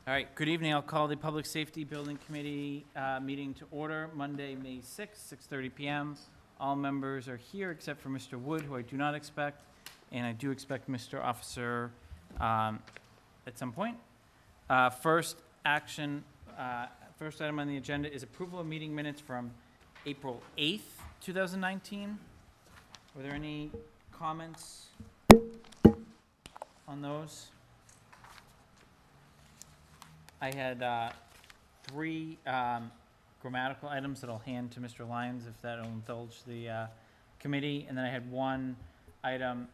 All right, good evening. I'll call the Public Safety Building Committee meeting to order, Monday, May 6th, 6:30 PM. All members are here except for Mr. Wood, who I do not expect, and I do expect Mr. Officer at some point. First item on the agenda is approval of meeting minutes from April 8th, 2019. Were there any comments on those? I had three grammatical items that I'll hand to Mr. Lyons if that'll indulge the committee. And then I had one item,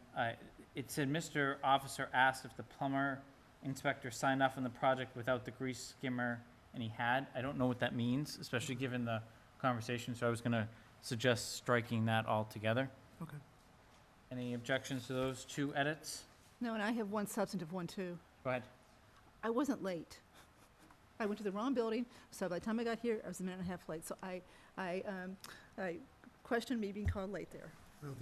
it said, Mr. Officer asked if the plumber inspector signed off on the project without the grease skimmer, and he had. I don't know what that means, especially given the conversation, so I was gonna suggest striking that altogether. Okay. Any objections to those two edits? No, and I have one substantive one, too. Go ahead. I wasn't late. I went to the wrong building, so by the time I got here, I was a minute and a half late. So I questioned me being called late there. I don't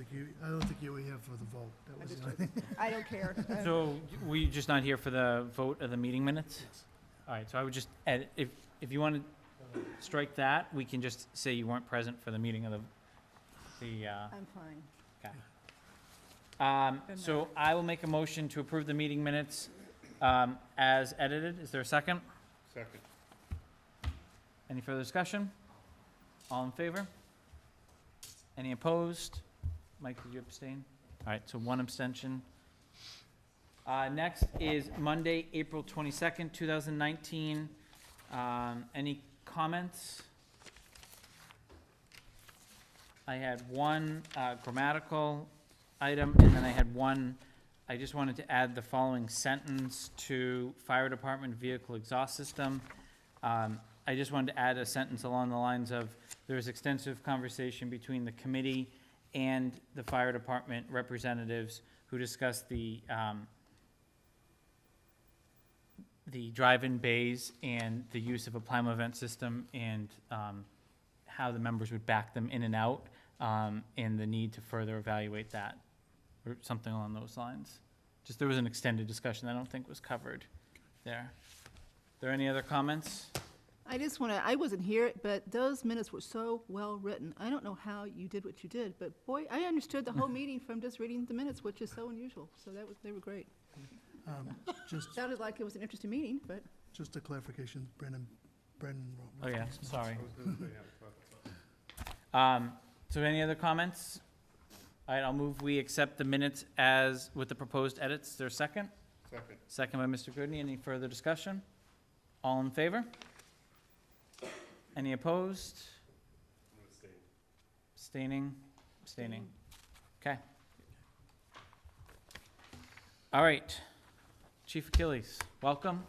think you were here for the vote. That was the only thing. I don't care. So, were you just not here for the vote of the meeting minutes? Yes. All right, so I would just edit, if you want to strike that, we can just say you weren't present for the meeting of the, I'm fine. so I will make a motion to approve the meeting minutes, as edited. Is there a second? Second. Any further discussion? All in favor? Any opposed? Mike, did you abstain? All right, so one abstention. Next is Monday, April 22nd, 2019. Any comments? I had one grammatical item, and then I had one, I just wanted to add the following sentence to fire department vehicle exhaust system. I just wanted to add a sentence along the lines of, there was extensive conversation between the committee and the fire department representatives who discussed the drive-in bays and the use of a Plymouth event system and how the members would back them in and out, and the need to further evaluate that, or something along those lines. Just, there was an extended discussion I don't think was covered there. Are there any other comments? I just want to, I wasn't here, but those minutes were so well written. I don't know how you did what you did, but boy, I understood the whole meeting from just reading the minutes, which is so unusual. So they were great. Just Sounded like it was an interesting meeting, but a clarification, Brendan. Oh, yeah, Rothman's sorry. I was gonna say, yeah, So any other comments? All right, I'll move we accept the minutes as, with the proposed edits. Is there a second? second. Second by Mr. Goodney. Any further discussion? All in favor? Any opposed? I'm abstaining. Abstaining? Abstaining. Okay. All right. Chief Achilles, welcome.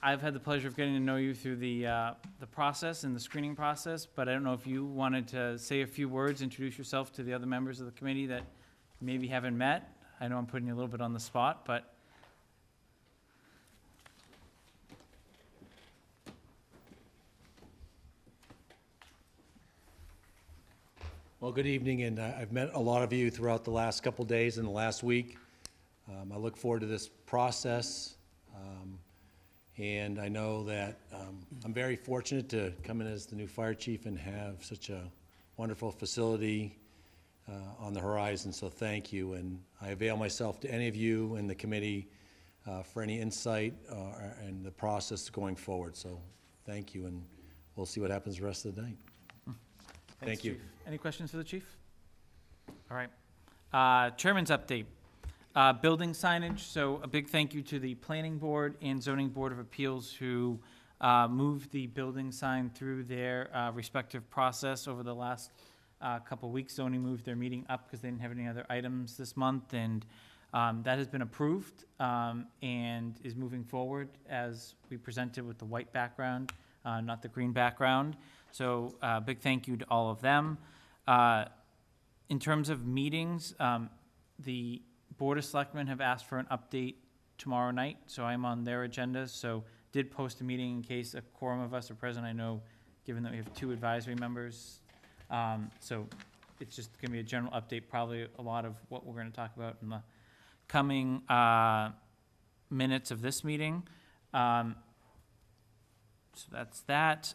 I've had the pleasure of getting to know you through the process and the screening process, but I don't know if you wanted to say a few words, introduce yourself to the other members of the committee that maybe haven't met. I know I'm putting you a little bit on the spot, but. Well, good evening, and I've met a lot of you throughout the last couple days and the last week. I look forward to this process, and I know that I'm very fortunate to come in as the new fire chief and have such a wonderful facility on the horizon, so thank you. And I avail myself to any of you in the committee for any insight and the process going forward, so thank you, and we'll see what happens the rest of the night. Thanks, Thank you. Chief. Any questions for the chief? All right. Chairman's update. Building signage. So a big thank you to the Planning Board and Zoning Board of Appeals who moved the building sign through their respective process over the last couple weeks. Zoning moved their meeting up because they didn't have any other items this month, and that has been approved and is moving forward as we presented with the white background, not the green background. So big thank you to all of them. In terms of meetings, the Board of Selectmen have asked for an update tomorrow night, so I'm on their agenda. So did post a meeting in case a quorum of us are present. I know, given that we have 2 advisory members, so it's just going to be a general update, probably a lot of what we're going to talk about in the coming minutes of this meeting. So that's that.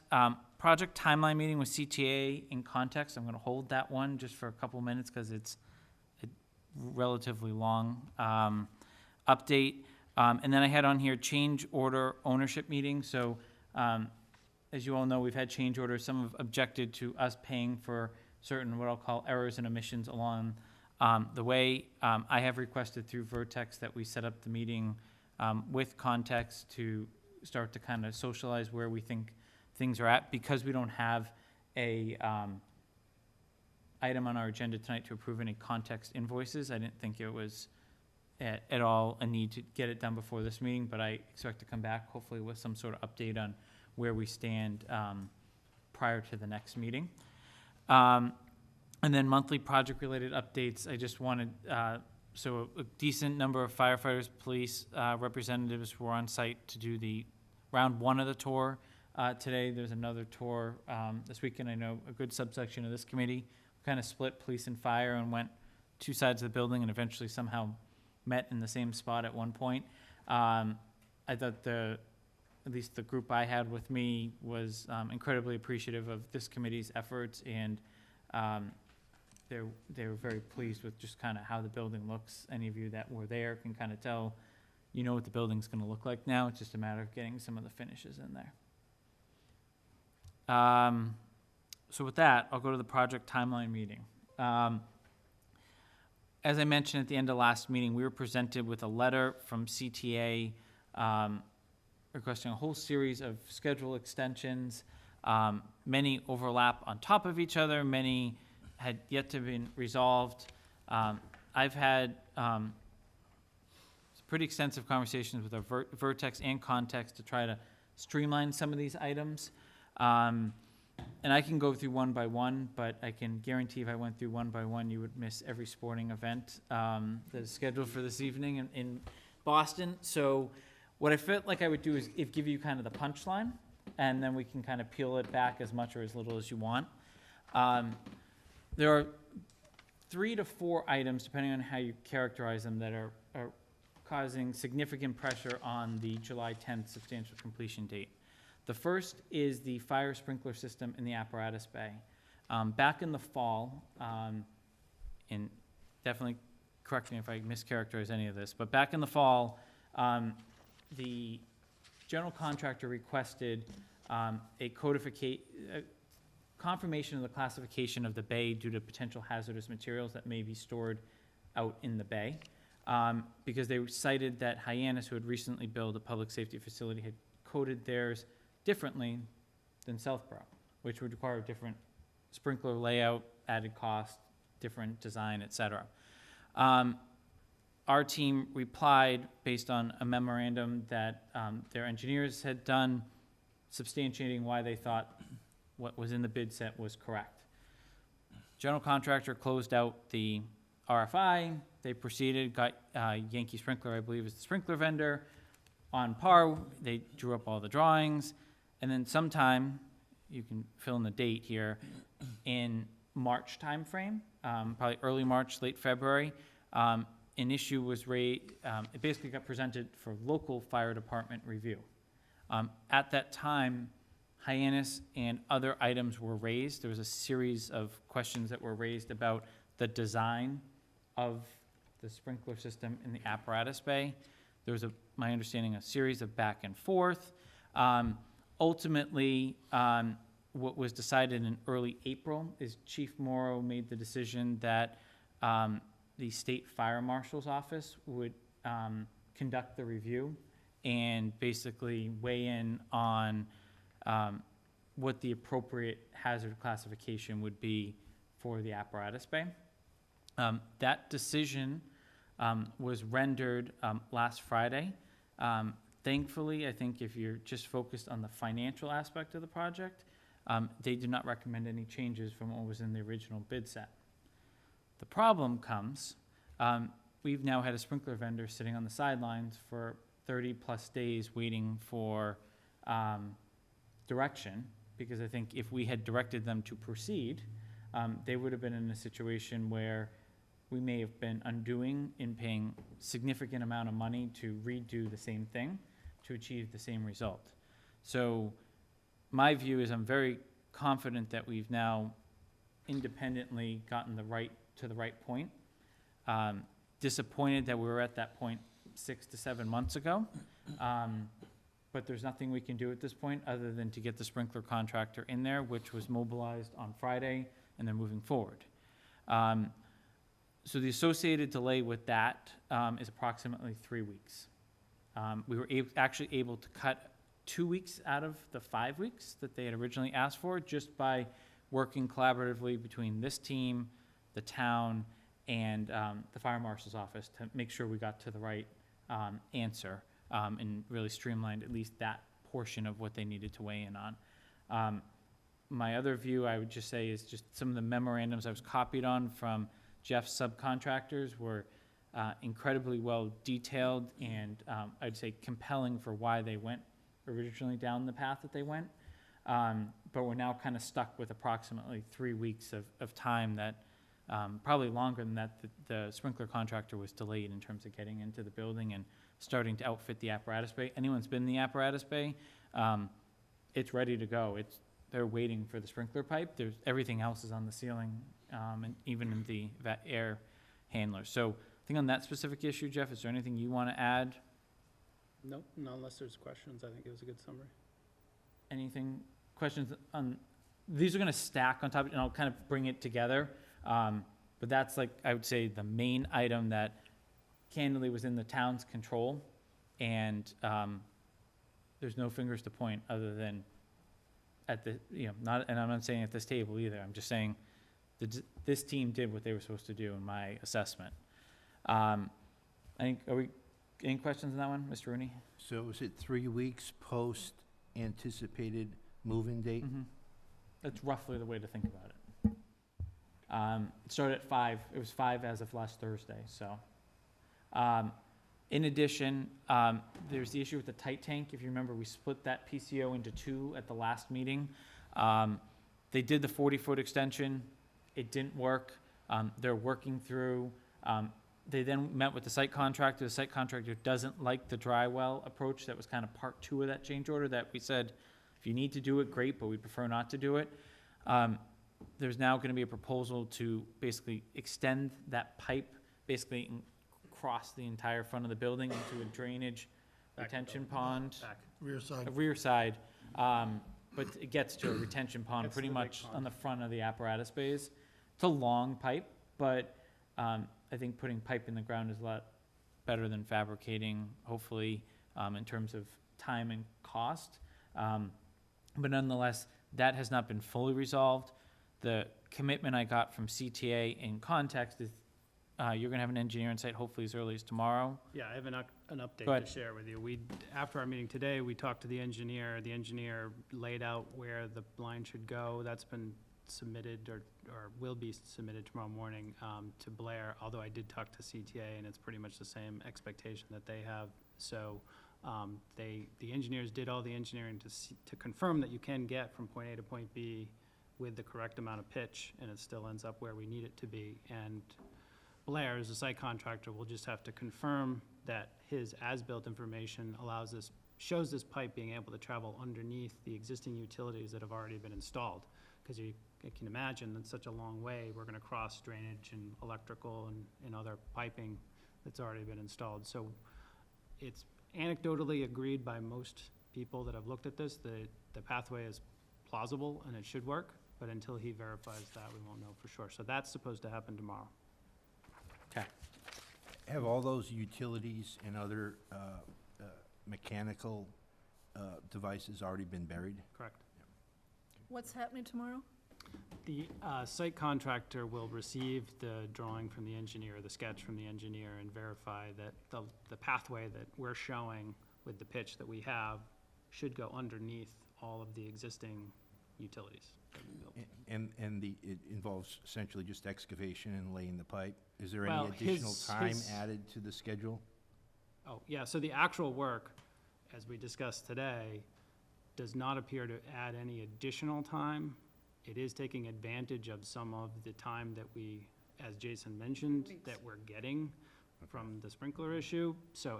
Project timeline meeting with CTA in context. I'm going to hold that one just for a couple minutes because it's a relatively long update. And then I had on here change order ownership meeting. So as you all know, we've had change orders. Some have objected to us paying for certain what I'll call errors and omissions along the way. I have requested through Vertex that we set up the meeting with context to start to kind of socialize where we think things are at. Because we don't have a item on our agenda tonight to approve any context invoices, I didn't think it was at all a need to get it done before this meeting, but I expect to come back hopefully with some sort of update on where we stand prior to the next meeting. And then monthly project-related updates. I just wanted, so a decent number of firefighters, police representatives were on site to do the round one of the tour. Today, there's another tour this weekend. I know a good subsection of this committee kind of split police and fire and went two sides of the building and eventually somehow met in the same spot at one point. I thought at least the group I had with me was incredibly appreciative of this committee's efforts, and they were very pleased with just kind of how the building looks. Any of you that were there can kind of tell, you know what the building's going to look like now. It's just a matter of getting some of the finishes in there. So with that, I'll go to the project timeline meeting. As I mentioned at the end of last meeting, we were presented with a letter from CTA requesting a whole series of schedule extensions. Many overlap on top of each other. Many had yet to be resolved. I've had pretty extensive conversations with our Vertex and Context to try to streamline some of these items. And I can go through one by one, but I can guarantee if I went through one by one, you would miss every sporting event that is scheduled for this evening in Boston. So what I felt like I would do is give you kind of the punchline, and then we can kind of peel it back as much or as little as you want. There are 3 to 4 items, depending on how you characterize them, that are causing significant pressure on the July 10th substantial completion date. The first is the fire sprinkler system in the apparatus bay. Back in the fall, and definitely correct me if I mischaracterize any of this, but back in the fall, the general contractor requested a confirmation of the classification of the bay due to potential hazardous materials that may be stored out in the bay, because they cited that Hyannis, who had recently built a public safety facility, had coded theirs differently than Southborough, which would require a different sprinkler layout, added cost, different design, et cetera. Our team replied based on a memorandum that their engineers had done, substantiating why they thought what was in the bid set was correct. General contractor closed out the RFI. They proceeded, got Yankee Sprinkler, I believe, is the sprinkler vendor, on par. They drew up all the drawings. And then sometime, you can fill in the date here, in March timeframe, probably early March, late February, an issue was raised. It basically got presented for local fire department review. At that time, Hyannis and other items were raised. There was a series of questions that were raised about the design of the sprinkler system in the apparatus bay. There was, my understanding, a series of back and forth. Ultimately, what was decided in early April is Chief Morrow made the decision that the State Fire Marshal's Office would conduct the review and basically weigh in on what the appropriate hazard classification would be for the apparatus bay. That decision was rendered last Friday. Thankfully, I think if you're just focused on the financial aspect of the project, they did not recommend any changes from what was in the original bid set. The problem comes, we've now had a sprinkler vendor sitting on the sidelines for 30-plus days waiting for direction, because I think if we had directed them to proceed, they would have been in a situation where we may have been undoing in paying significant amount of money to redo the same thing to achieve the same result. So my view is I'm very confident that we've now independently gotten to the right point. Disappointed that we were at that point 6 to 7 months ago. But there's nothing we can do at this point other than to get the sprinkler contractor in there, which was mobilized on Friday, and they're moving forward. So the associated delay with that is approximately 3 weeks. We were actually able to cut 2 weeks out of the 5 weeks that they had originally asked for, just by working collaboratively between this team, the town, and the fire marshal's office to make sure we got to the right answer, and really streamlined at least that portion of what they needed to weigh in on. My other view, I would just say, is just some of the memorandums I was copied on from Jeff's subcontractors were incredibly well detailed and I'd say compelling for why they went originally down the path that they went. But we're now kind of stuck with approximately 3 weeks of time that, probably longer than that, the sprinkler contractor was delayed in terms of getting into the building and starting to outfit the apparatus bay. Anyone's been in the apparatus bay, it's ready to go. They're waiting for the sprinkler pipe. Everything else is on the ceiling, and even in the air handler. So I think on that specific issue, Jeff, is there anything you want to add? Nope, not unless there's questions. I think it was a good summary. Anything, questions on, these are gonna stack on top, and I'll kind of bring it together. But that's like, I would say, the main item that candidly was in the town's control. And, there's no fingers to point other than at the, not, and I'm not saying at this table either. I'm just saying that this team did what they were supposed to do in my assessment. I think, any questions on that one, Mr. Rooney? So is it 3 weeks post anticipated move-in date? Mhm. That's roughly the way to think about it. It started at 5, it was 5 as of last Thursday, so. In addition, there's the issue with the tight tank. If you remember, we split that PCO into 2 at the last meeting. They did the 40-foot extension, it didn't work. They're working through, they then met with the site contractor. The site contractor doesn't like the dry well approach. That was kind of part 2 of that change order that we said, if you need to do it, great, but we prefer not to do it. There's now gonna be a proposal to basically extend that pipe, basically across the entire front of the building into a drainage Back retention pond, Back. Rear side. a rear side. But it gets to a retention pond Gets to pretty the big much pond. on the front of the apparatus bays. It's a long pipe, but I think putting pipe in the ground is a lot better than fabricating, hopefully, in terms of time and cost. But nonetheless, that has not been fully resolved. The commitment I got from CTA in context is, you're gonna have an engineer on site hopefully as early as tomorrow. Yeah, I have an update Go ahead. to share with you. After our meeting today, we talked to the engineer. The engineer laid out where the line should go. That's been submitted or will be submitted tomorrow morning to Blair, although I did talk to CTA, and it's pretty much the same expectation that they have. So the engineers did all the engineering to confirm that you can get from point A to point B with the correct amount of pitch, and it still ends up where we need it to be. And Blair, as a site contractor, will just have to confirm that his as-built information shows this pipe being able to travel underneath the existing utilities that have already been installed. Because you can imagine, that's such a long way, we're gonna cross drainage and electrical and other piping that's already been installed. So it's anecdotally agreed by most people that have looked at this, that the pathway is plausible and it should work, but until he verifies that, we won't know for sure. So that's supposed to happen tomorrow. Okay. Have all those utilities and other mechanical devices already been buried? Correct. What's happening tomorrow? The site contractor will receive the drawing from the engineer, the sketch from the engineer, and verify that the pathway that we're showing with the pitch that we have should go underneath all of the existing utilities that we built. And it involves essentially just excavation and laying the pipe? Is there Well, any additional time his- added to the schedule? Oh, yeah, so the actual work, as we discussed today, does not appear to add any additional time. It is taking advantage of some of the time that we as Jason mentioned, that we're getting from the sprinkler issue. So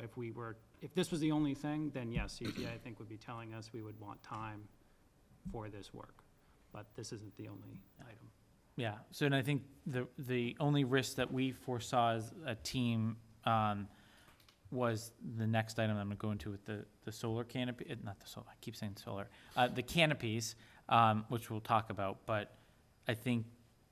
if this was the only thing, then yes, CTA, I think, would be telling us we would want time for this work. But this isn't the only item. Yeah, so and I think the only risk that we foresaw as a team was the next item I'm gonna go into with the solar canopy, not the solar, I keep saying solar, the canopies, which we'll talk about, but I think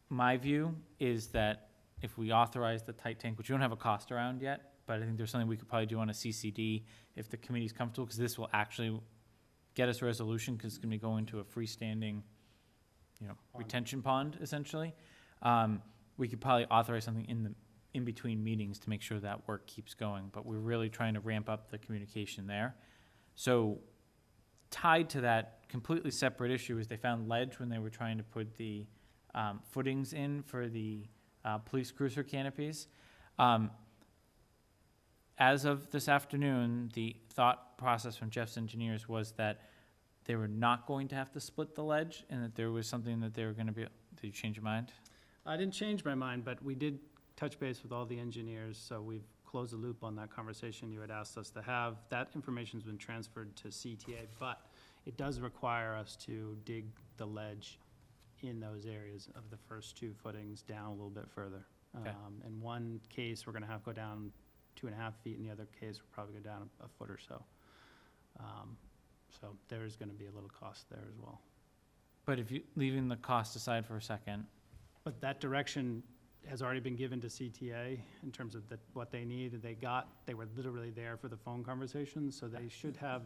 my view is that if we authorize the tight tank, which we don't have a cost around yet, but I think there's something we could probably do on a CCD if the committee's comfortable, because this will actually get us a resolution, because it's gonna be going to a freestanding, retention pond, essentially. We could probably authorize something in between meetings to make sure that work keeps going, but we're really trying to ramp up the communication there. So tied to that completely separate issue is they found ledge when they were trying to put the footings in for the police cruiser canopies. As of this afternoon, the thought process from Jeff's engineers was that they were not going to have to split the ledge, and that there was something that they were gonna be, did you change your mind? I didn't change my mind, but we did touch base with all the engineers, so we've closed the loop on that conversation you had asked us to have. That information's been transferred to CTA, but it does require us to dig the ledge in those areas of the first 2 footings down a little bit further. Okay. In one case, we're gonna have to go down 2.5 feet, in the other case, we'll probably go down a foot or so. So there's gonna be a little cost there as well. But if you, leaving the cost aside for a second, But that direction has already been given to CTA in terms of what they need. They were literally there for the phone conversations, so they should have,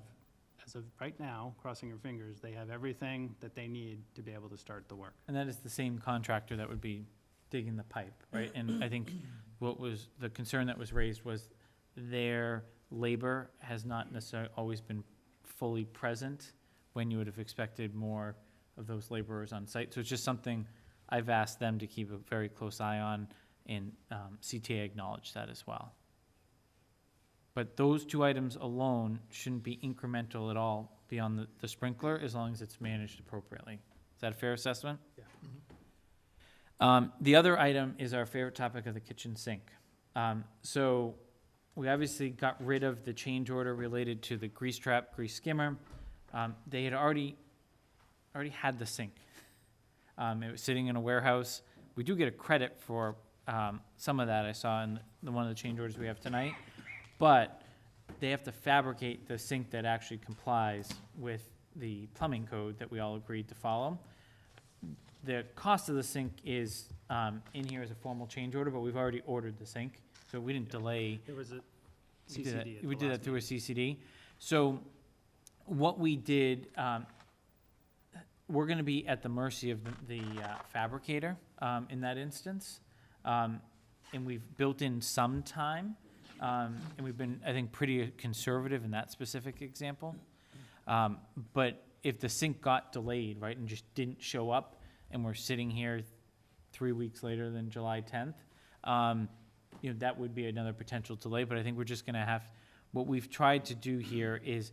as of right now, crossing your fingers, they have everything that they need to be able to start the work. and that is the same contractor that would be digging the pipe, right? And I think what was, the concern that was raised was their labor has not necessarily always been fully present when you would have expected more of those laborers on site. So it's just something I've asked them to keep a very close eye on, and CTA acknowledged that as well. But those 2 items alone shouldn't be incremental at all beyond the sprinkler, as long as it's managed appropriately. Is that a fair assessment? Yeah. The other item is our favorite topic of the kitchen sink. So we obviously got rid of the change order related to the grease trap, grease skimmer. They had already had the sink. It was sitting in a warehouse. We do get a credit for some of that I saw in one of the change orders we have tonight. But they have to fabricate the sink that actually complies with the plumbing code that we all agreed to follow. The cost of the sink is in here as a formal change order, but we've already ordered the sink, so we didn't delay. There was a We did that- CCD at We the did last that through a meeting. CCD. So what we did, we're gonna be at the mercy of the fabricator in that instance. And we've built in some time, and we've been, I think, pretty conservative in that specific example. But if the sink got delayed, right, and just didn't show up, and we're sitting here 3 weeks later than July 10th, that would be another potential delay, but I think we're just gonna what we've tried to do here is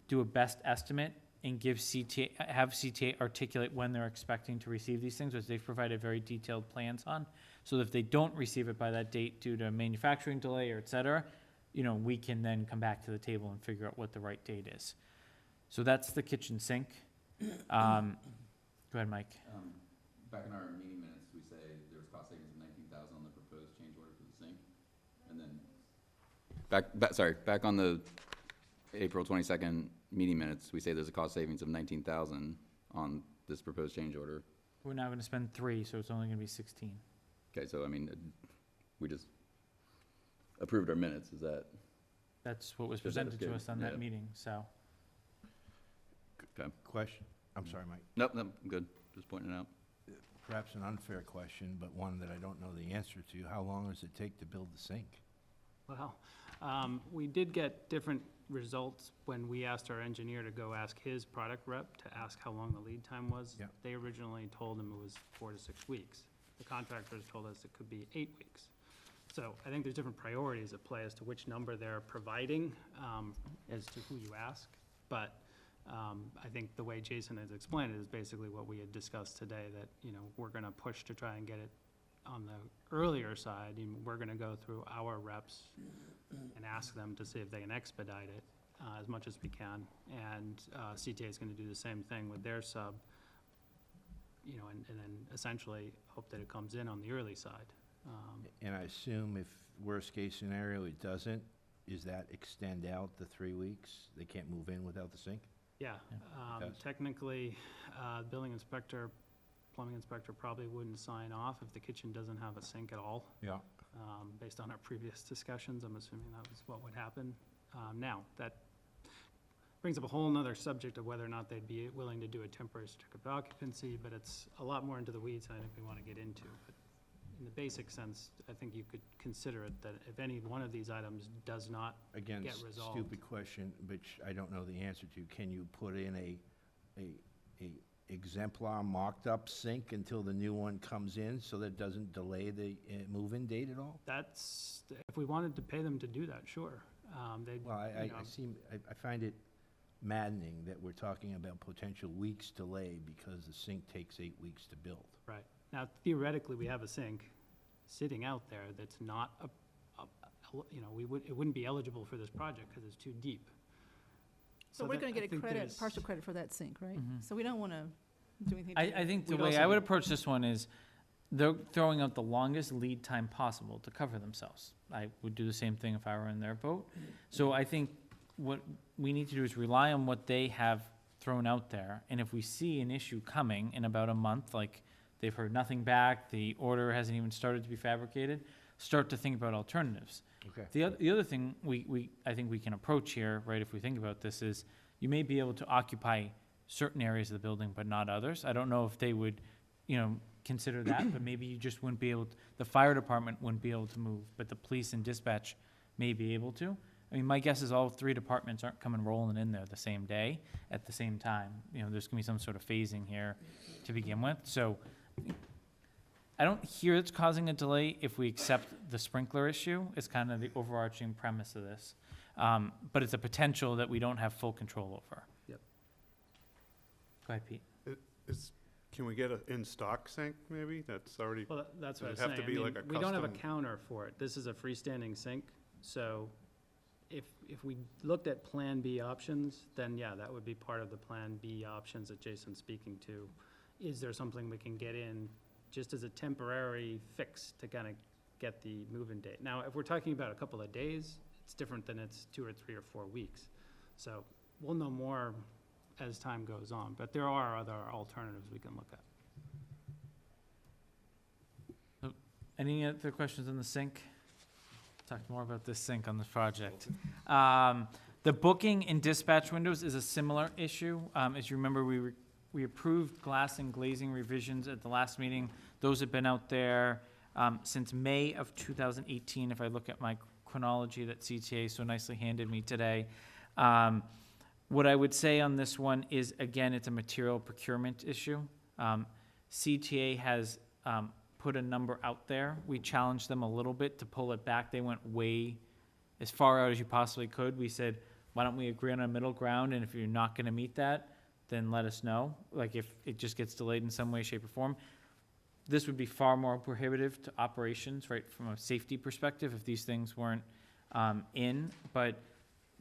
do a best estimate and have CTA articulate when they're expecting to receive these things, which they've provided very detailed plans on. So if they don't receive it by that date due to manufacturing delay or et cetera, we can then come back to the table and figure out what the right date is. So that's the kitchen sink. Go ahead, Mike. Back in our meeting minutes, we say there was cost savings of 19,000 on the proposed change order for the sink. And then, back on the April 22nd meeting minutes, we say there's a cost savings of 19,000 on this proposed change order. We're now gonna spend 3, so it's only gonna be 16. Okay, so we just approved our minutes, is that? That's what was Is that presented to okay? us on that Yeah. meeting, so. Okay. Question, I'm sorry, Mike. Nope, I'm good, just pointing it out. Perhaps an unfair question, but one that I don't know the answer to. How long does it take to build the sink? Well, we did get different results when we asked our engineer to go ask his product rep to ask how long the lead time was. Yeah. They originally told him it was 4 to 6 weeks. The contractors told us it could be 8 weeks. So I think there's different priorities at play as to which number they're providing, as to who you ask. But I think the way Jason has explained it is basically what we had discussed today, that, we're gonna push to try and get it on the earlier side, we're gonna go through our reps and ask them to see if they can expedite it, as much as we can. And, CTA is gonna do the same thing with their sub, you know, and then essentially hope that it comes in on the early side. And I assume if worst-case scenario, it doesn't, is that extend out the 3 weeks? They can't move in without the sink? Yeah, Yes. technically, building inspector, plumbing inspector probably wouldn't sign off if the kitchen doesn't have a sink at all. Yeah. Based on our previous discussions, I'm assuming that was what would happen. Now, that brings up a whole nother subject of whether or not they'd be willing to do a temporary certificate of occupancy, but it's a lot more into the weeds than I think we want to get into. But in the basic sense, I think you could consider it that if any one of these items does not, Again, Get resolved. stupid question, which I don't know the answer to. Can you put in a exemplar marked-up sink until the new one comes in so that it doesn't delay the move-in date at all? that's, if we wanted to pay them to do that, sure. They'd, Well, you know, I find it maddening that we're talking about potential weeks delay because the sink takes 8 weeks to build. Right. Now theoretically, we have a sink sitting out there that's not you know, it wouldn't be eligible for this project because it's too deep. So we're that- gonna I get a think credit, there's- partial credit for that sink, right? Mhm. So we don't wanna do anything. I think the We'd way also I would be- approach this one is they're throwing out the longest lead time possible to cover themselves. I would do the same thing if I were in their boat. So I think what we need to do is rely on what they have thrown out there. And if we see an issue coming in about a month, like they've heard nothing back, the order hasn't even started to be fabricated, start to think about alternatives. Okay. The other thing I think we can approach here, right, if we think about this, is you may be able to occupy certain areas of the building, but not others. I don't know if they would, you know, consider that, but maybe you just wouldn't be able, the fire department wouldn't be able to move, but the police and dispatch may be able to. I mean, my guess is all three departments aren't coming rolling in there the same day, at the same time. You know, there's gonna be some sort of phasing here to begin with, so I don't hear it's causing a delay if we accept the sprinkler issue, is kind of the overarching premise of this. But it's a potential that we don't have full control over. Yep. Go ahead, Pete. Can we get an in-stock sink, maybe? That's already, Well, that's what I was Does it saying. have to be like a We don't have a custom- counter for it. This is a freestanding sink, so if we looked at Plan B options, then yeah, that would be part of the Plan B options that Jason's speaking to. Is there something we can get in just as a temporary fix to kind of get the move-in date? Now, if we're talking about a couple of days, it's different than it's 2 or 3 or 4 weeks. So we'll know more as time goes on, but there are other alternatives we can look at. Any other questions on the sink? Talk more about this sink on this project. The booking and dispatch windows is a similar issue. As you remember, we approved glass and glazing revisions at the last meeting. Those have been out there since May of 2018, if I look at my chronology that CTA so nicely handed me today. What I would say on this one is, again, it's a material procurement issue. CTA has put a number out there. We challenged them a little bit to pull it back. They went way as far out as you possibly could. We said, why don't we agree on a middle ground, and if you're not gonna meet that, then let us know, like if it just gets delayed in some way, shape, or form. This would be far more prohibitive to operations, right, from a safety perspective, if these things weren't in. But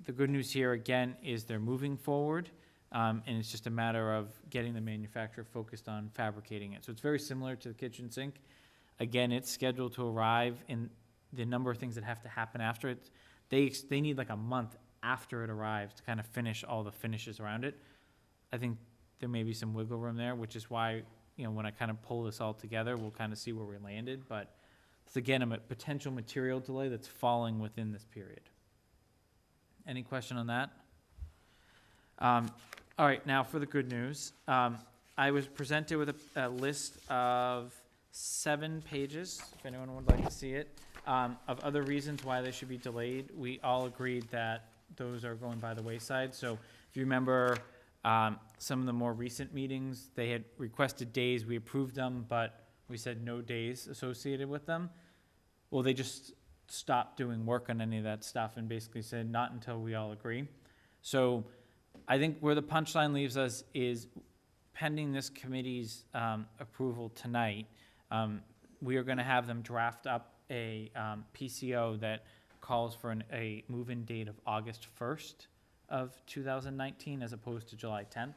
the good news here, again, is they're moving forward, and it's just a matter of getting the manufacturer focused on fabricating it. So it's very similar to the kitchen sink. Again, it's scheduled to arrive, and the number of things that have to happen after it, they need like a month after it arrives to kind of finish all the finishes around it. I think there may be some wiggle room there, which is why, you know, when I kind of pull this all together, we'll kind of see where we landed. But it's, again, a potential material delay that's falling within this period. Any question on that? All right, now for the good news. I was presented with a list of 7 pages, if anyone would like to see it, of other reasons why they should be delayed. We all agreed that those are going by the wayside. So if you remember, some of the more recent meetings, they had requested days, we approved them, but we said no days associated with them. Well, they just stopped doing work on any of that stuff and basically said, not until we all agree. So I think where the punchline leaves us is pending this committee's approval tonight, we are gonna have them draft up a, PCO that calls for a move-in date of August 1st of 2019 as opposed to July 10th.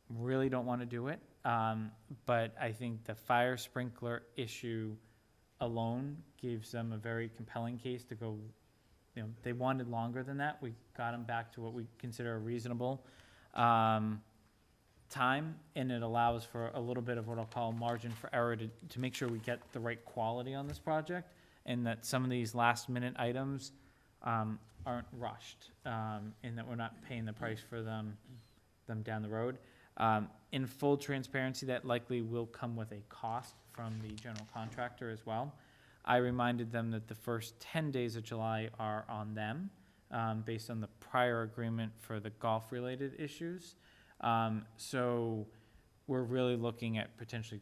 Really don't want to do it, but I think the fire sprinkler issue alone gives them a very compelling case to go, they wanted longer than that. We got them back to what we consider a reasonable time, and it allows for a little bit of what I'll call margin for error to make sure we get the right quality on this project, and that some of these last-minute items aren't rushed, and that we're not paying the price for them down the road. In full transparency, that likely will come with a cost from the general contractor as well. I reminded them that the first 10 days of July are on them, based on the prior agreement for the golf-related issues. So we're really looking at potentially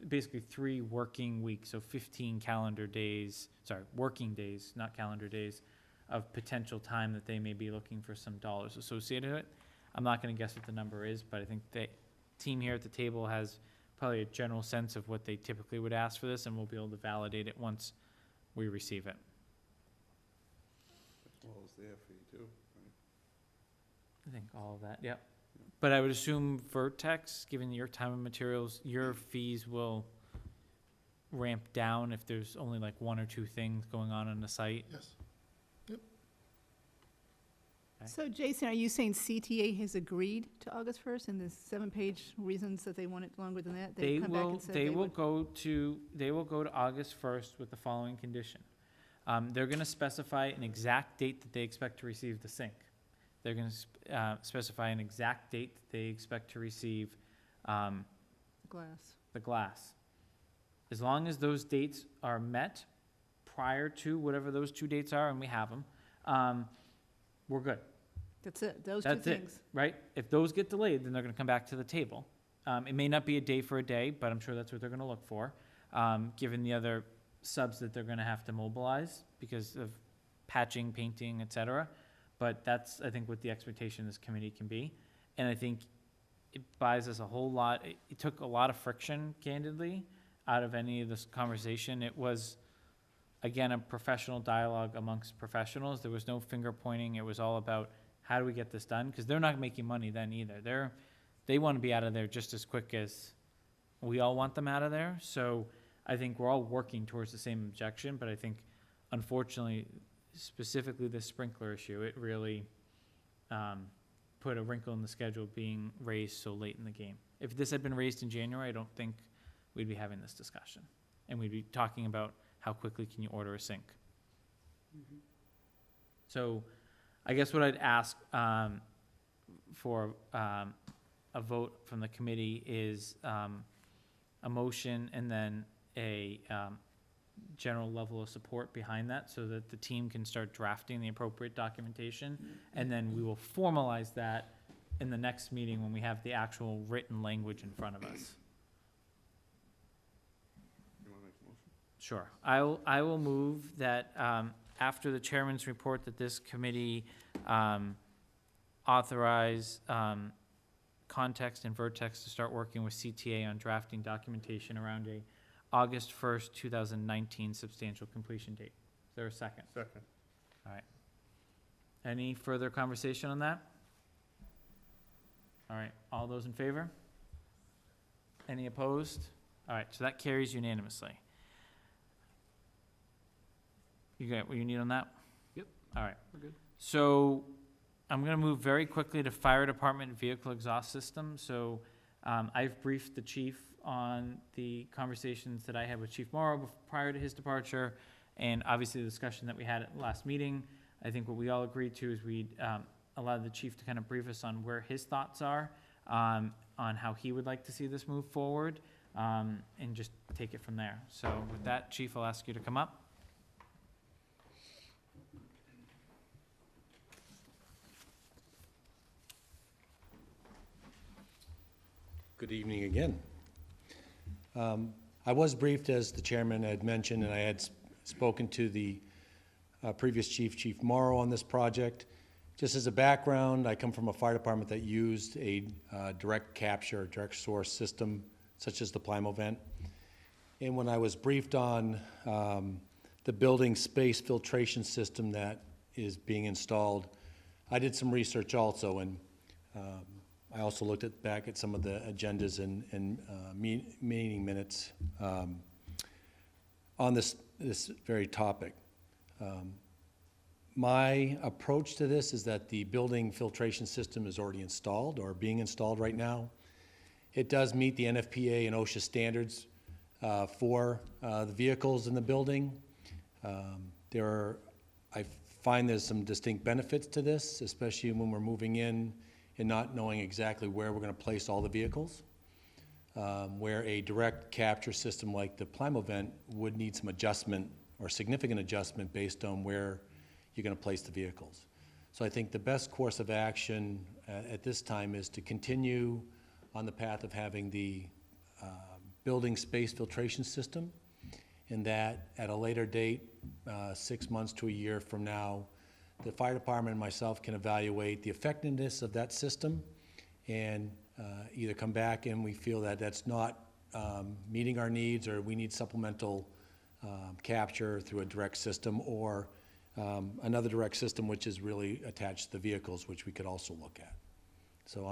basically 3 working weeks, so 15 calendar days, working days, not calendar days, of potential time that they may be looking for some dollars associated with it. I'm not gonna guess what the number is, but I think the team here at the table has probably a general sense of what they typically would ask for this, and we'll be able to validate it once we receive it. That's all is there for you too, right? I think all of that, yep. But I would assume Vertex, given your time and materials, your fees will ramp down if there's only like 1 or 2 things going on the site. Yes. Okay. So Jason, are you saying CTA has agreed to August 1st and the 7-page reasons that they want it longer than that? They They've come back will, and said they will would- go to August 1st with the following condition. They're gonna specify an exact date that they expect to receive the sink. They're gonna specify an exact date that they expect to receive Glass. the glass. As long as those dates are met prior to whatever those 2 dates are, and we have them, we're good. That's it, those two That's it, things. right? If those get delayed, then they're gonna come back to the table. It may not be a day for a day, but I'm sure that's what they're gonna look for, given the other subs that they're gonna have to mobilize because of patching, painting, et cetera. But that's, I think, what the expectation of this committee can be. And I think it buys us a whole lot. It took a lot of friction, candidly, out of any of this conversation. It was, again, a professional dialogue amongst professionals. There was no finger pointing. It was all about, how do we get this done? Because they're not making money then either. They want to be out of there just as quick as we all want them out of there. So I think we're all working towards the same objection, but I think, unfortunately, specifically the sprinkler issue, it really put a wrinkle in the schedule being raised so late in the game. If this had been raised in January, I don't think we'd be having this discussion. And we'd be talking about how quickly can you order a sink. So I guess what I'd ask for a vote from the committee is a motion and then a general level of support behind that so that the team can start drafting the appropriate documentation. And then we will formalize that in the next meeting when we have the actual written language in front of us. You wanna make a motion? Sure. I will move that after the chairman's report that this committee authorize Context and Vertex to start working with CTA on drafting documentation around a August 1st, 2019 substantial completion date. Is there a second? Second. All right. Any further conversation on that? All right, all those in favor? Any opposed? All right, so that carries unanimously. You got what you need on that? Yep. All right. We're good. So I'm gonna move very quickly to fire department vehicle exhaust system. So I've briefed the chief on the conversations that I had with Chief Morrow prior to his departure, and obviously the discussion that we had at the last meeting. I think what we all agreed to is we'd allow the chief to kind of brief us on where his thoughts are, on how he would like to see this move forward, and just take it from there. So with that, Chief, I'll ask you to come up. Good evening again. I was briefed, as the chairman had mentioned, and I had spoken to the previous chief, Chief Morrow, on this project. Just as a background, I come from a fire department that used a direct capture, direct source system, such as the Plymouth vent. And when I was briefed on the building space filtration system that is being installed, I did some research also, and I also looked back at some of the agendas and meeting minutes on this very topic. My approach to this is that the building filtration system is already installed or being installed right now. It does meet the NFPA and OSHA standards for the vehicles in the building. I find there's some distinct benefits to this, especially when we're moving in and not knowing exactly where we're going to place all the vehicles. Where a direct capture system like the Plymovent would need some adjustment or significant adjustment based on where you're going to place the vehicles. So I think the best course of action at this time is to continue on the path of having the building space filtration system, and that at a later date, 6 months to a year from now, the fire department and myself can evaluate the effectiveness of that system and either come back and we feel that that's not meeting our needs, or we need supplemental capture through a direct system, or another direct system which is really attached to the vehicles, which we could also look at. So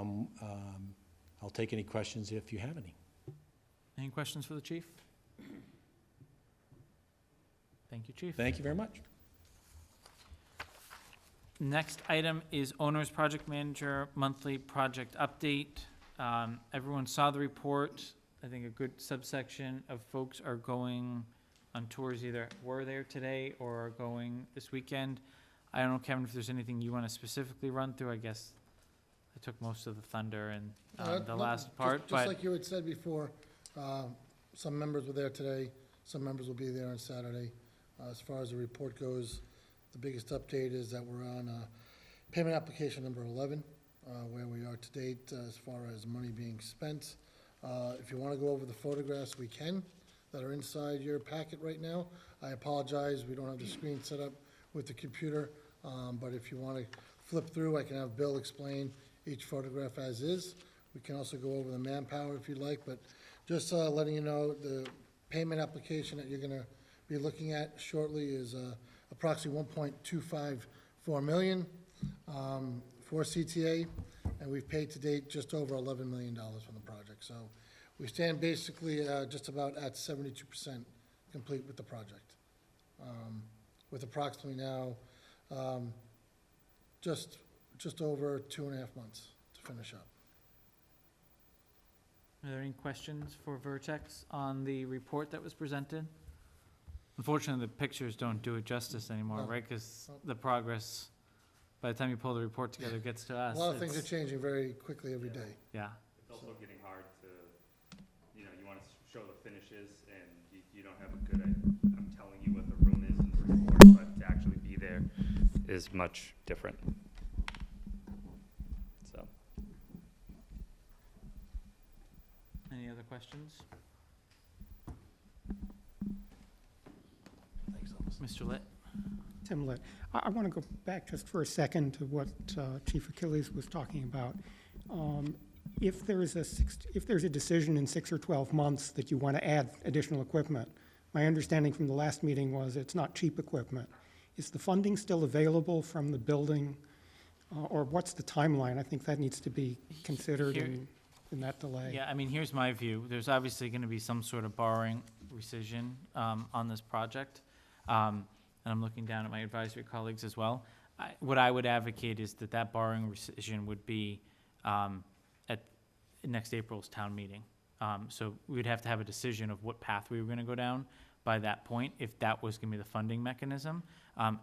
I'll take any questions if you have any. Any questions for the chief? Thank you, chief. Thank you very much. Next item is owner's project manager monthly project update. Everyone saw the report. I think a good subsection of folks are going on tours, either were there today or are going this weekend. I don't know, Kevin, if there's anything you want to specifically run through. I guess I took most of the thunder and the No, last part, Just but like you had said before, some members were there today, some members will be there on Saturday. As far as the report goes, the biggest update is that we're on payment application number 11, where we are to date as far as money being spent. If you want to go over the photographs, we can, that are inside your packet right now. I apologize, we don't have the screen set up with the computer, but if you want to flip through, I can have Bill explain each photograph as is. We can also go over the manpower if you'd like, but just letting you know, the payment application that you're going to be looking at shortly is approximately 1.254 million for CTA, and we've paid to date just over $11 million from the project. So we stand basically just about at 72% complete with the project, with approximately now just over 2.5 months to finish up. are there any questions for Vertex on the report that was presented? Unfortunately, the pictures don't do it justice anymore, No. right? Because No. the progress, by the time you pull the report together, gets to us. A lot of things are it's- changing very quickly every day. Yeah, It's also getting hard to, you know, you want to show the finishes and you don't have a good, I'm telling you what the room is in the report, but to actually be there is much different. So, any other questions? Mr. Litt? Tim Litt. I want to go back just for a second to what Chief Achilles was talking about. If there's a decision in 6 or 12 months that you want to add additional equipment, my understanding from the last meeting was it's not cheap equipment. Is the funding still available from the building, or what's the timeline? I think that needs to be considered Here- in that delay. Yeah, I mean, here's my view. There's obviously going to be some sort of borrowing rescission on this project. And I'm looking down at my advisory colleagues as well. What I would advocate is that borrowing rescission would be at next April's town meeting. So we would have to have a decision of what path we were going to go down by that point, if that was going to be the funding mechanism.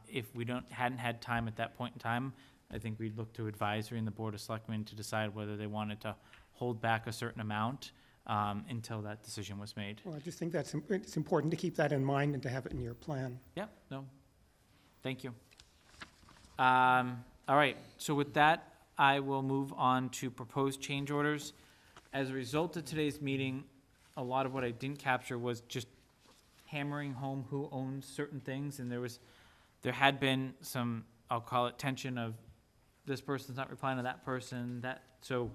If we hadn't had time at that point in time, I think we'd look to advisory and the Board of Selectmen to decide whether they wanted to hold back a certain amount until that decision was made. Well, I just think it's important to keep that in mind and to have it in your plan. Yeah, no, thank you. All right, so with that, I will move on to proposed change orders. As a result of today's meeting, a lot of what I didn't capture was just hammering home who owns certain things, and there had been some, I'll call it tension of this person's not replying to that person, so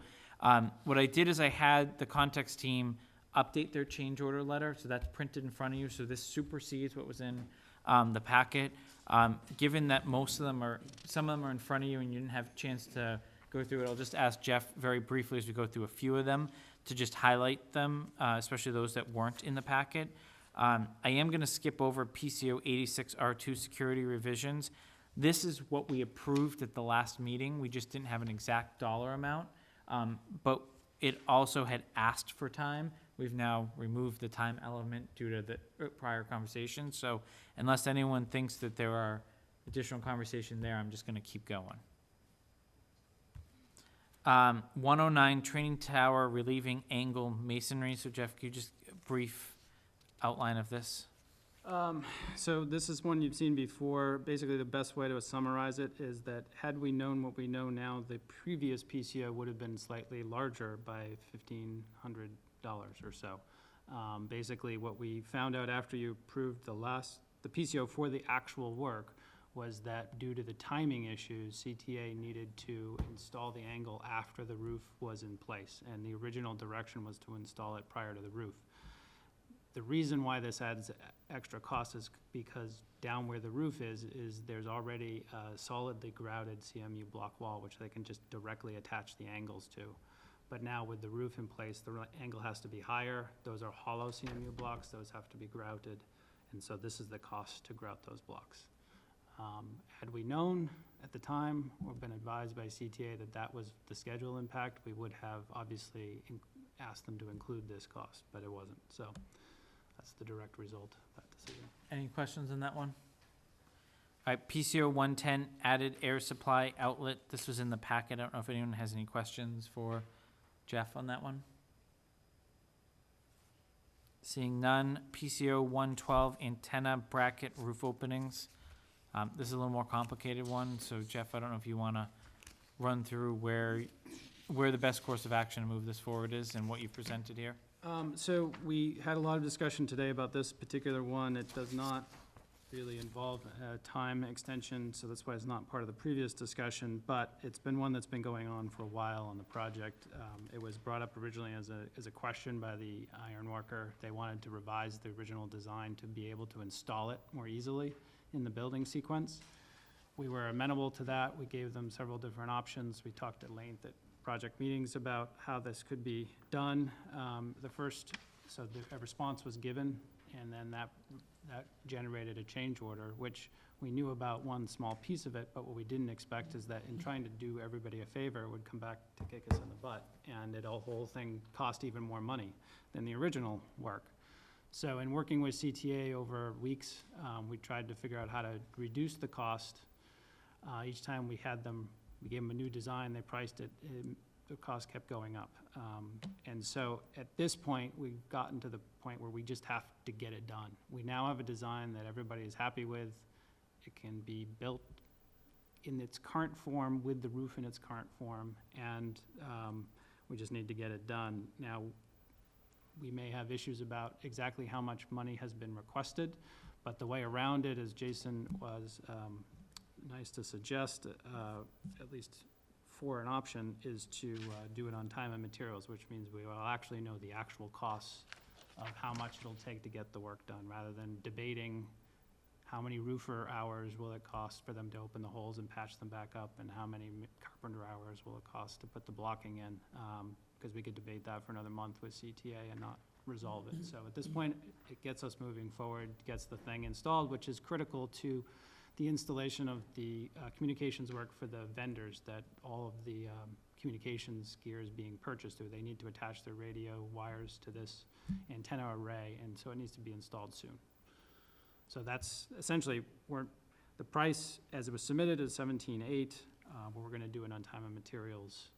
what I did is I had the context team update their change order letter, so that's printed in front of you, so this supersedes what was in the packet. Given that some of them are in front of you and you didn't have a chance to go through it, I'll just ask Jeff very briefly as we go through a few of them to just highlight them, especially those that weren't in the packet. I am gonna skip over PCO 86R2 security revisions. This is what we approved at the last meeting. We just didn't have an exact dollar amount. But it also had asked for time. We've now removed the time element due to the prior conversation. So unless anyone thinks that there are additional conversation there, I'm just gonna keep going. 109 training tower relieving angle masonry. So Jeff, could you just brief outline of this? So this is one you've seen before. Basically, the best way to summarize it is that had we known what we know now, the previous PCO would have been slightly larger by $1,500 or so. Basically, what we found out after you approved the PCO for the actual work was that due to the timing issues, CTA needed to install the angle after the roof was in place, and the original direction was to install it prior to the roof. The reason why this adds extra cost is because down where the roof is there's already a solidly grouted CMU block wall, which they can just directly attach the angles to. But now with the roof in place, the angle has to be higher. Those are hollow CMU blocks, those have to be grouted, and so this is the cost to grout those blocks. Had we known at the time, or been advised by CTA that that was the schedule impact, we would have obviously asked them to include this cost, but it wasn't, so. That's the direct result of that decision. Any questions on that one? All right, PCO 110 added air supply outlet. This was in the packet. I don't know if anyone has any questions for Jeff on that one. Seeing none. PCO 112 antenna bracket roof openings. This is a little more complicated one, so Jeff, I don't know if you want to run through where the best course of action to move this forward is and what you presented here. So we had a lot of discussion today about this particular one. It does not really involve a time extension, so that's why it's not part of the previous discussion, but it's been one that's been going on for a while on the project. It was brought up originally as a question by the ironworker. They wanted to revise the original design to be able to install it more easily in the building sequence. We were amenable to that. We gave them several different options. We talked at length at project meetings about how this could be done. A response was given, and then that generated a change order, which we knew about one small piece of it, but what we didn't expect is that in trying to do everybody a favor, it would come back to kick us in the butt, and the whole thing cost even more money than the original work. So in working with CTA over weeks, we tried to figure out how to reduce the cost. Each time we gave them a new design, they priced it, the cost kept going up. And so at this point, we've gotten to the point where we just have to get it done. We now have a design that everybody is happy with. It can be built in its current form with the roof in its current form, and we just need to get it done. Now, we may have issues about exactly how much money has been requested, but the way around it, as Jason was nice to suggest, at least for an option, is to do it on time and materials, which means we will actually know the actual costs of how much it'll take to get the work done, rather than debating how many roofer hours will it cost for them to open the holes and patch them back up, and how many carpenter hours will it cost to put the blocking in, because we could debate that for another month with CTA and not resolve it. So at this point, it gets us moving forward, gets the thing installed, which is critical to the installation of the communications work for the vendors that all of the communications gear is being purchased through. They need to attach their radio wires to this antenna array, and so it needs to be installed soon. So that's essentially, the price as it was submitted is $17,800, but we're gonna do it on time and materials,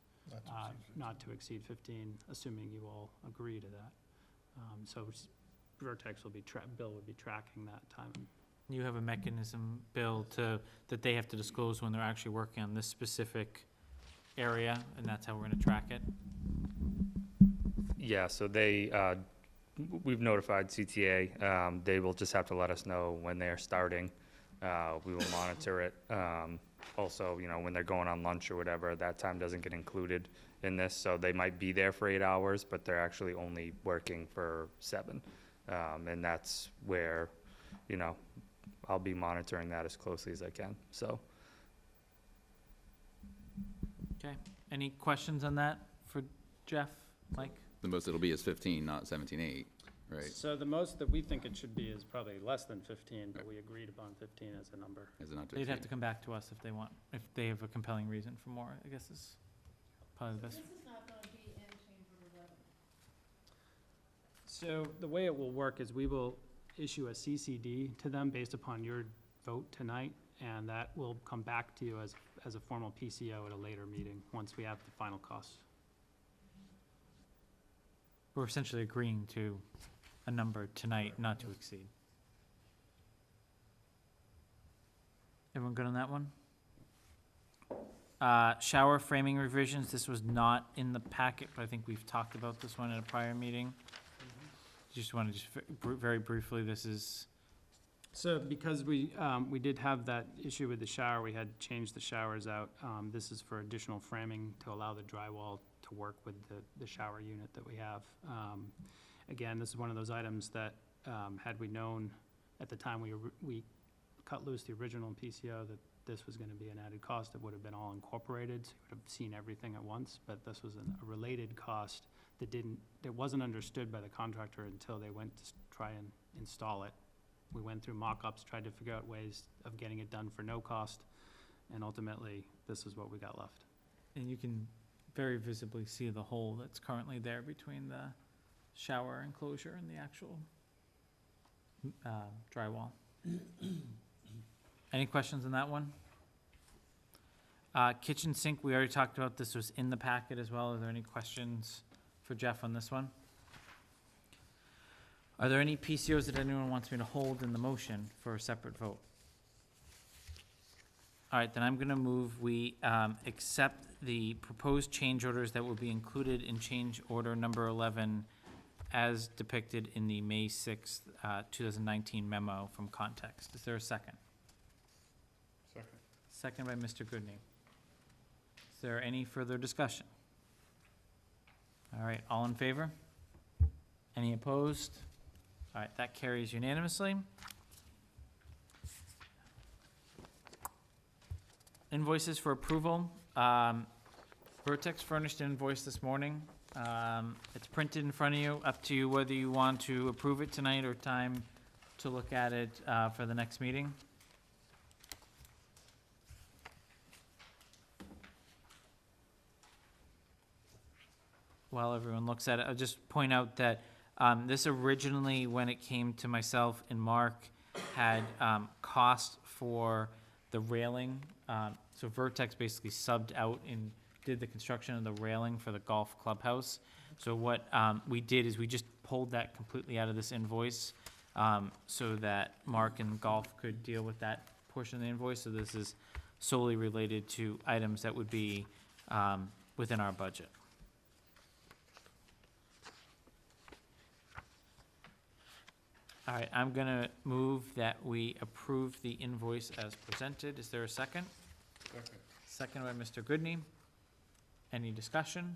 not to exceed 15, assuming you all agree to that. So Vertex will be, Bill would be tracking that time. You have a mechanism, Bill, that they have to disclose when they're actually working on this specific area, and that's how we're gonna track it? Yeah, so we've notified CTA. They will just have to let us know when they're starting. We will monitor it. Also, you know, when they're going on lunch or whatever, that time doesn't get included in this, so they might be there for 8 hours, but they're actually only working for 7. And that's where, you know, I'll be monitoring that as closely as I can, so. Okay, any questions on that for Jeff, Mike? The most it'll be is 15, not 17.8, right? So the most that we think it should be is probably less than 15, but we agreed upon 15 as a number. Is it not to They'd have exceed? to come back to us if they want, if they have a compelling reason for more, I guess is probably the best. So the way it will work is we will issue a CCD to them based upon your vote tonight, and that will come back to you as a formal PCO at a later meeting, once we have the final costs. We're essentially agreeing to a number tonight not to exceed. Everyone good on that one? Shower framing revisions, this was not in the packet, but I think we've talked about this one at a prior meeting. Just want to very briefly, this is, So because we did have that issue with the shower, we had changed the showers out. This is for additional framing to allow the drywall to work with the shower unit that we have. Again, this is one of those items that, had we known at the time we cut loose the original PCO that this was gonna be an added cost, it would have been all incorporated, so you would have seen everything at once, but this was a related cost that wasn't understood by the contractor until they went to try and install it. We went through mock-ups, tried to figure out ways of getting it done for no cost, and ultimately, this is what we got left. and you can very visibly see the hole that's currently there between the shower enclosure and the actual drywall. Any questions on that one? Kitchen sink, we already talked about, this was in the packet as well. Are there any questions for Jeff on this one? Are there any PCOs that anyone wants me to hold in the motion for a separate vote? All right, then I'm gonna move, we accept the proposed change orders that will be included in change order number 11 as depicted in the May 6th, 2019 memo from Context. Is there a second? Second. Second by Mr. Goodney. Is there any further discussion? All right, all in favor? Any opposed? All right, that carries unanimously. Invoices for approval. Vertex furnished an invoice this morning. It's printed in front of you, up to you whether you want to approve it tonight or time to look at it for the next meeting. While everyone looks at it, I'll just point out that this originally, when it came to myself and Mark, had cost for the railing. So Vertex basically subbed out and did the construction of the railing for the golf clubhouse. So what we did is we just pulled that completely out of this invoice so that Mark and golf could deal with that portion of the invoice. So this is solely related to items that would be within our budget. All right, I'm gonna move that we approve the invoice as presented. Is there a second? Second. Second by Mr. Goodney. Any discussion?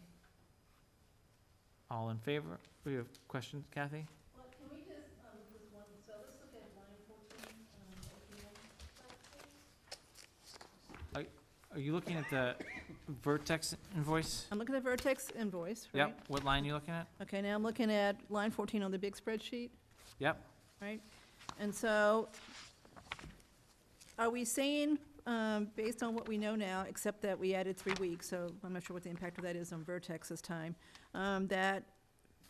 All in favor? We have questions, Kathy? Well, can we just, this one, so let's look at line 14, Are you looking at the Vertex invoice? I'm looking at the Vertex invoice, right? Yep, what line are you looking at? Okay, now I'm looking at line 14 on the big spreadsheet, Yep, right? And so, are we saying, based on what we know now, except that we added 3 weeks, so I'm not sure what the impact of that is on Vertex's time, that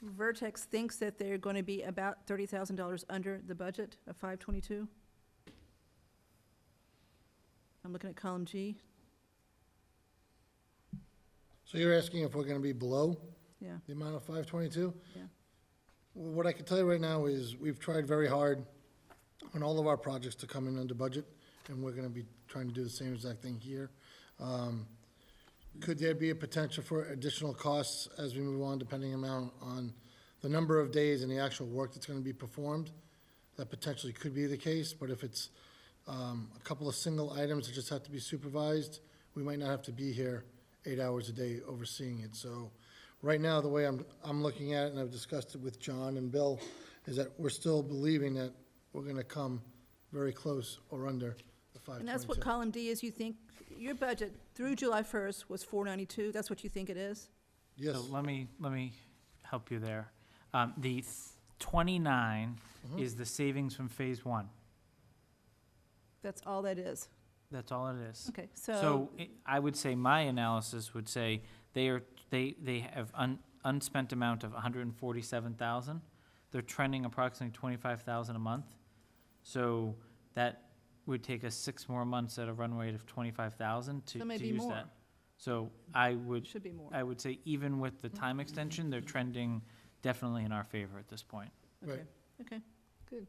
Vertex thinks that they're going to be about $30,000 under the budget of 522? I'm looking at column G, So you're asking if we're gonna be below yeah, the amount of 522? yeah. Well, what I can tell you right now is we've tried very hard on all of our projects to come in under budget, and we're gonna be trying to do the same exact thing here. Could there be a potential for additional costs as we move on, depending on the number of days and the actual work that's gonna be performed? That potentially could be the case, but if it's A couple of single items that just have to be supervised. We might not have to be here 8 hours a day overseeing it. So right now, the way I'm looking at it, and I've discussed it with John and Bill, is that we're still believing that we're gonna come very close or under the 522. And that's what column D is, you think, your budget through July 1st was 492, that's what you think it is? Yes, So let me help you there. The 29 is the savings from phase one. That's all that is? That's all it is. Okay, So I would say my analysis would say they have unspent amount of 147,000. They're trending approximately 25,000 a month. So that would take us 6 more months at a run rate of 25,000 to So maybe use more. that. So I would Should be more. I would say even with the time extension, they're trending definitely in our favor at this point. right, Okay,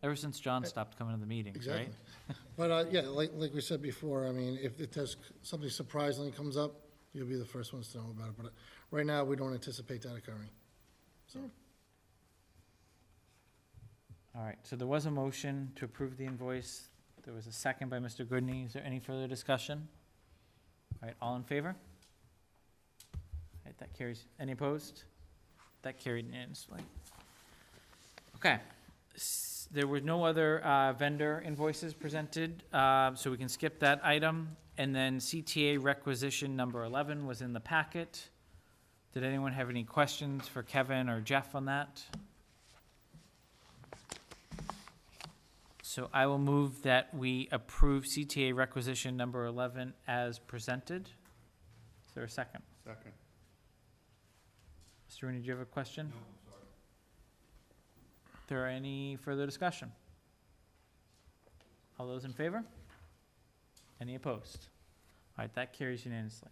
Ever since John stopped coming to the meetings, right? exactly. But, yeah, like we said before, I mean, if there's something surprisingly comes up, you'll be the first ones to know about it. But right now, we don't anticipate that occurring. So, All right, so there was a motion to approve the invoice. There was a second by Mr. Goodney. Is there any further discussion? All right, all in favor? All right, that carries. Any opposed? That carried unanimously. Okay. There were no other vendor invoices presented, so we can skip that item. And then CTA requisition number 11 was in the packet. Did anyone have any questions for Kevin or Jeff on that? So I will move that we approve CTA requisition number 11 as presented. Is there a second? Second. Mr. Rooney, do you have a question? No, I'm sorry. Is there any further discussion? All those in favor? Any opposed? All right, that carries unanimously.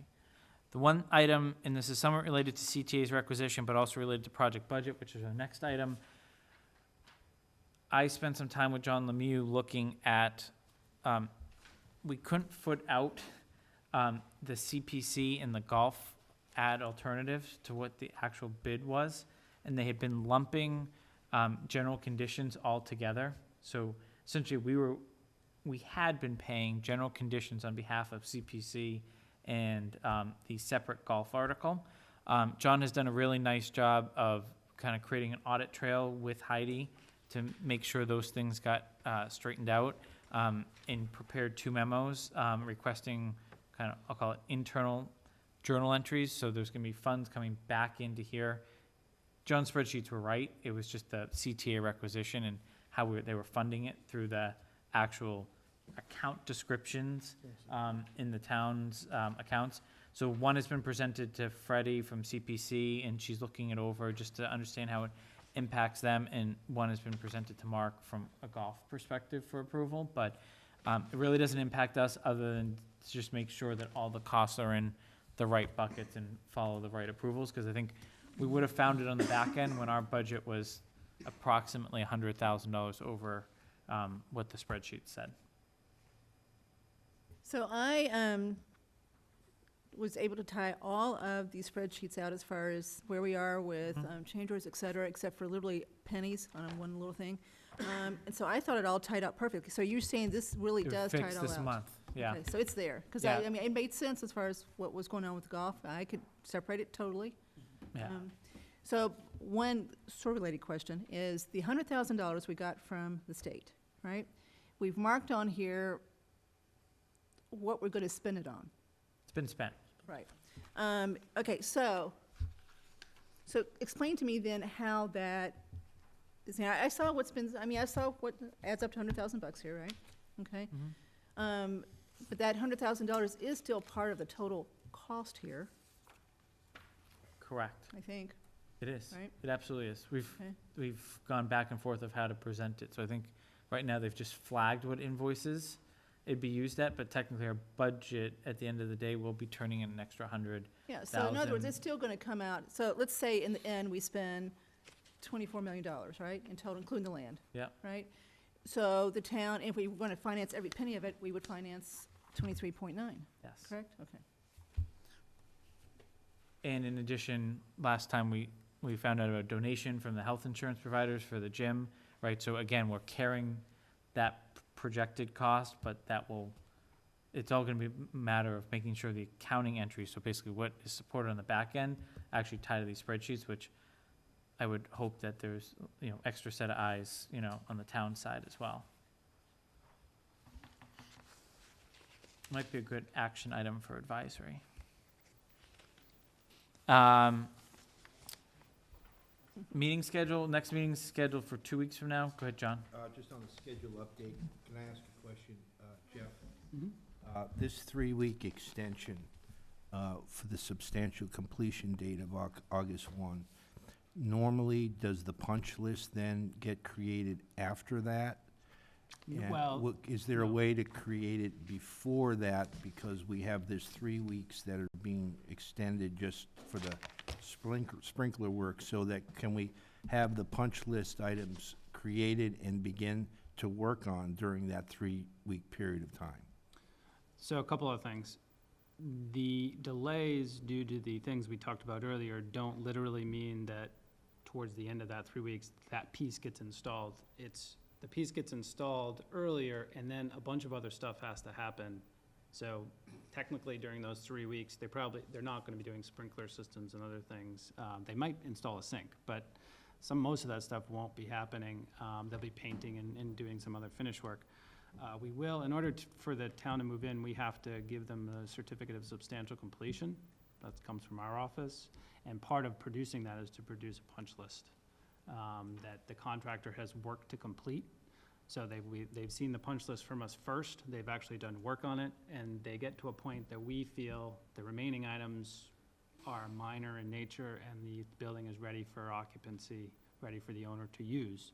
The one item, and this is somewhat related to CTA's requisition, but also related to project budget, which is our next item. I spent some time with John Lemieux looking at, we couldn't foot out the CPC and the golf ad alternatives to what the actual bid was, and they had been lumping general conditions all together. So essentially, we had been paying general conditions on behalf of CPC and the separate golf article. John has done a really nice job of kind of creating an audit trail with Heidi to make sure those things got straightened out, and prepared 2 memos requesting kind of, I'll call it internal journal entries. So there's gonna be funds coming back into here. John's spreadsheets were right. It was just the CTA requisition and how they were funding it through the actual account descriptions in the town's accounts. So one has been presented to Freddie from CPC, and she's looking it over just to understand how it impacts them, and one has been presented to Mark from a golf perspective for approval, but it really doesn't impact us other than to just make sure that all the costs are in the right buckets and follow the right approvals, because I think we would have found it on the back end when our budget was approximately $100,000 over what the spreadsheet said. So I was able to tie all of these spreadsheets out as far as where we are with change orders, et cetera, except for literally pennies on one little thing. And so I thought it all tied out perfectly. So you're saying this really It does tie fixed it all this out? month, yeah. Okay, so it's there, because Yeah. I mean, it made sense as far as what was going on with golf. I could separate it totally. Yeah. So one sort of related question is the $100,000 we got from the state, right? We've marked on here what we're going to spend it on. It's been spent. Right. Okay, so explain to me then how that is, now, I saw what's been, I mean, I saw what adds up to $100,000 here, right? Okay? But that $100,000 is still part of the total cost here, Correct. I think. It is. Right. It absolutely is. Okay. We've gone back and forth of how to present it. So I think right now they've just flagged what invoices it'd be used at, but technically our budget at the end of the day will be turning in an extra 100. Yeah, so in other words, 1,000. it's still going to come out, so let's say in the end, we spend $24 million, right, in total, including the land, Yeah. right? So the town, if we were going to finance every penny of it, we would finance 23.9, Yes. correct? Okay. And in addition, last time we found out about a donation from the health insurance providers for the gym, right? So again, we're carrying that projected cost, but it's all gonna be a matter of making sure the accounting entries, so basically what is supported on the back end, actually tie to these spreadsheets, which I would hope that there's, extra set of eyes, on the town side as well. Might be a good action item for advisory. Meeting schedule, next meeting's scheduled for 2 weeks from now. Go ahead, John. Just on the schedule update, can I ask a question, Jeff? Mhm. This 3-week extension for the substantial completion date of August 1, normally, does the punch list then get created after that? And Well, is there a no. way to create it before that, because we have this 3 weeks that are being extended just for the sprinkler work, so that, can we have the punch list items created and begin to work on during that 3-week period of time? So a couple of things. The delays due to the things we talked about earlier don't literally mean that towards the end of that 3 weeks, that piece gets installed. The piece gets installed earlier, and then a bunch of other stuff has to happen. So technically, during those 3 weeks, they're not gonna be doing sprinkler systems and other things. They might install a sink, but most of that stuff won't be happening. They'll be painting and doing some other finish work. We will, in order for the town to move in, we have to give them a certificate of substantial completion. That comes from our office. And part of producing that is to produce a punch list that the contractor has worked to complete. So they've seen the punch list from us first. They've actually done work on it, and they get to a point that we feel the remaining items are minor in nature, and the building is ready for occupancy, ready for the owner to use.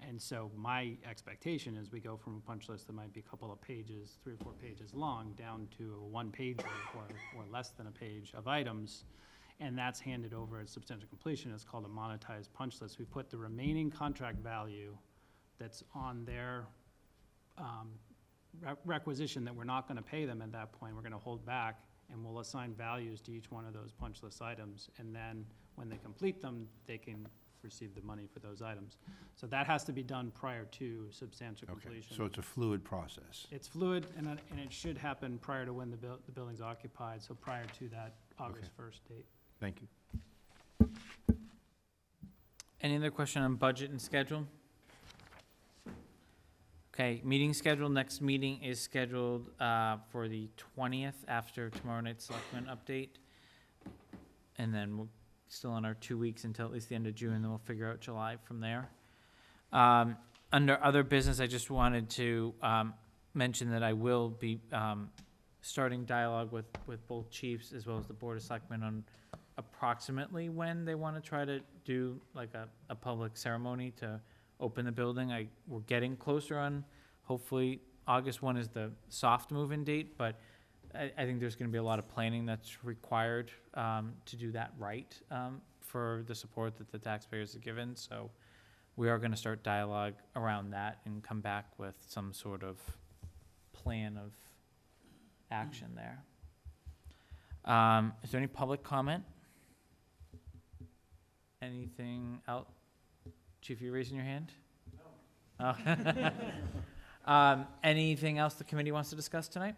And so my expectation is we go from a punch list that might be a couple of pages, 3 or 4 pages long, down to a 1-pager or less than a page of items, and that's handed over at substantial completion. It's called a monetized punch list. We put the remaining contract value that's on their requisition that we're not gonna pay them at that point, we're gonna hold back, and we'll assign values to each one of those punch list items, and then when they complete them, they can receive the money for those items. So that has to be done prior to substantial Okay, completion. so it's a fluid process. It's fluid, and it should happen prior to when the building's occupied, so prior to that August 1st date. Thank you. Any other question on budget and schedule? Okay, meeting schedule, next meeting is scheduled for the 20th after tomorrow night's selectmen update. And then we're still on our 2 weeks until at least the end of June, and then we'll figure out July from there. Under other business, I just wanted to mention that I will be starting dialogue with both chiefs as well as the Board of Selectmen on approximately when they want to try to do like a public ceremony to open the building. We're getting closer on, hopefully, August 1 is the soft move-in date, but I think there's gonna be a lot of planning that's required to do that right for the support that the taxpayers have given. So we are gonna start dialogue around that and come back with some sort of plan of action there. Is there any public comment? Anything out? Chief, you raising your hand? No. Oh. Anything else the committee wants to discuss tonight?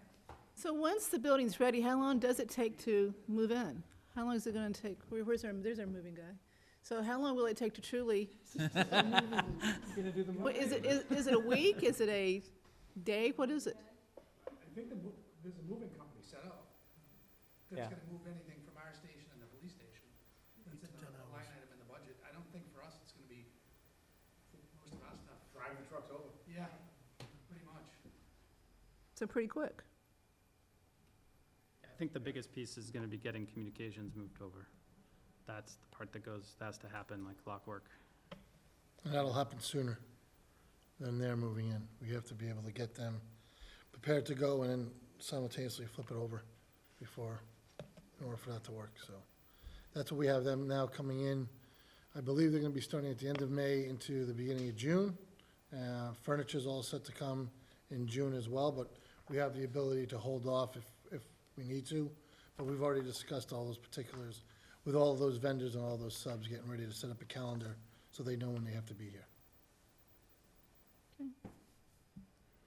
So once the building's ready, how long does it take to move in? How long is it gonna take? There's our moving guy. So how long will it take to truly? What, is it a week? Is it a day? What is it? I think there's a moving company set up that's Yeah. gonna move anything from our station and the police station. That's in the line item in the budget. I don't think for us it's gonna be, for most of our stuff. Driving the trucks over. Yeah, pretty much. So pretty quick. I think the biggest piece is gonna be getting communications moved over. That's the part that has to happen like clockwork. And that'll happen sooner than they're moving in. We have to be able to get them prepared to go and then simultaneously flip it over before, in order for that to work, so. That's what we have them now coming in. I believe they're gonna be starting at the end of May into the beginning of June. Furniture's all set to come in June as well, but we have the ability to hold off if we need to. But we've already discussed all those particulars with all of those vendors and all those subs, getting ready to set up a calendar so they know when they have to be here.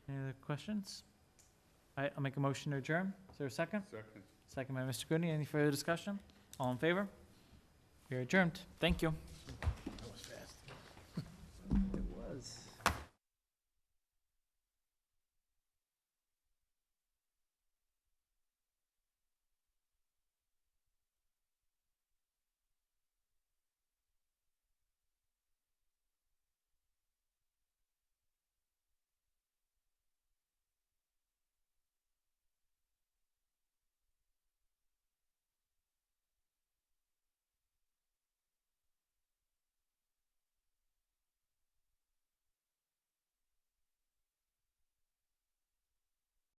Any other questions? All right, I'll make a motion to adjourn. Is there a second? Second. Second by Mr. Goodney. Any further discussion? All in favor? We are adjourned. Thank you.